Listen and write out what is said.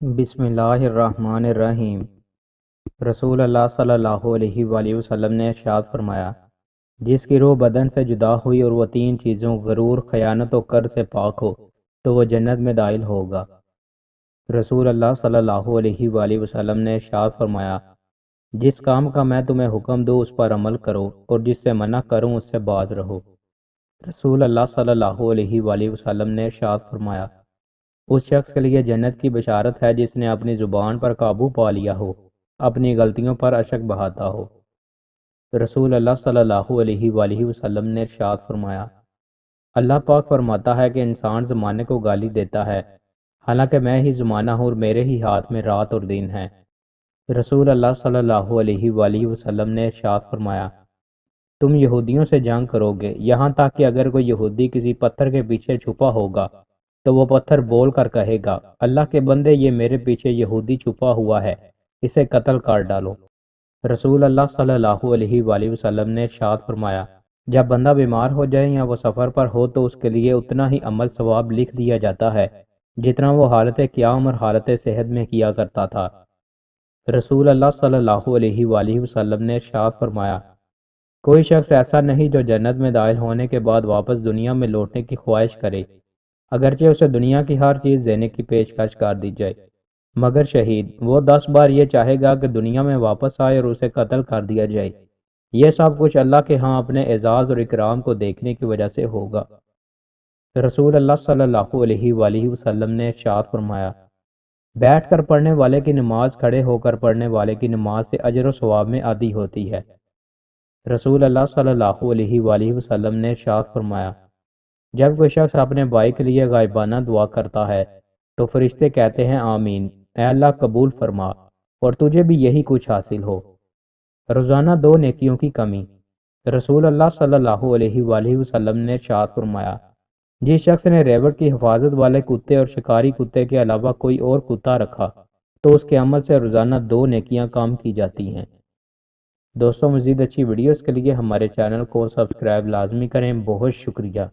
بسم اللہ الرحمن الرحیم۔ رسول اللہ صلی اللہ علیہ وآلہ وسلم نے ارشاد فرمایا، جس کی روح بدن سے جدا ہوئی اور وہ تین چیزوں غرور، خیانت و کر سے پاک ہو تو وہ جنت میں داخل ہوگا۔ رسول اللہ صلی اللہ علیہ وآلہ وسلم نے ارشاد فرمایا، جس کام کا میں تمہیں حکم دوں اس پر عمل کرو اور جس سے منع کروں اس سے باز رہو۔ رسول اللہ صلی اللہ علیہ وآلہ وسلم نے ارشاد فرمایا، اس شخص کے لیے جنت کی بشارت ہے جس نے اپنی زبان پر قابو پا لیا ہو، اپنی غلطیوں پر اشک بہاتا ہو۔ رسول اللہ صلی اللہ علیہ وآلہ وسلم نے ارشاد فرمایا، اللہ پاک فرماتا ہے کہ انسان زمانے کو گالی دیتا ہے، حالانکہ میں ہی زمانہ ہوں اور میرے ہی ہاتھ میں رات اور دن ہے۔ رسول اللہ صلی اللہ علیہ وآلہ وسلم نے ارشاد فرمایا، تم یہودیوں سے جنگ کرو گے، یہاں تک کہ اگر کوئی یہودی کسی پتھر کے پیچھے چھپا ہوگا تو وہ پتھر بول کر کہے گا، اللہ کے بندے، یہ میرے پیچھے یہودی چھپا ہوا ہے، اسے قتل کر ڈالو۔ رسول اللہ صلی اللہ علیہ وآلہ وسلم نے ارشاد فرمایا، جب بندہ بیمار ہو جائے یا وہ سفر پر ہو تو اس کے لیے اتنا ہی عمل ثواب لکھ دیا جاتا ہے جتنا وہ حالت قیام اور حالت صحت میں کیا کرتا تھا۔ رسول اللہ صلی اللہ علیہ وآلہ وسلم نے ارشاد فرمایا، کوئی شخص ایسا نہیں جو جنت میں داخل ہونے کے بعد واپس دنیا میں لوٹنے کی خواہش کرے، اگرچہ اسے دنیا کی ہر چیز دینے کی پیشکش کر دی جائے، مگر شہید وہ 10 بار یہ چاہے گا کہ دنیا میں واپس آئے اور اسے قتل کر دیا جائے۔ یہ سب کچھ اللہ کے ہاں اپنے اعزاز اور اکرام کو دیکھنے کی وجہ سے ہوگا۔ رسول اللہ صلی اللہ علیہ وآلہ وسلم نے ارشاد فرمایا، بیٹھ کر پڑھنے والے کی نماز کھڑے ہو کر پڑھنے والے کی نماز سے اجر و ثواب میں آدھی ہوتی ہے۔ رسول اللہ صلی اللہ علیہ وآلہ وسلم نے ارشاد فرمایا، جب کوئی شخص اپنے بھائی کے لیے غائبانہ دعا کرتا ہے تو فرشتے کہتے ہیں آمین، اے اللہ قبول فرما اور تجھے بھی یہی کچھ حاصل ہو۔ روزانہ 2 نیکیوں کی کمی۔ رسول اللہ صلی اللہ علیہ وآلہ وسلم نے ارشاد فرمایا، جس شخص نے ریوڑ کی حفاظت والے کتے اور شکاری کتے کے علاوہ کوئی اور کتا رکھا تو اس کے عمل سے روزانہ 2 نیکیاں کام کی جاتی ہیں۔ دوستوں، مزید اچھی ویڈیوز کے لیے ہمارے چینل کو سبسکرائب لازمی کریں۔ بہت شکریہ۔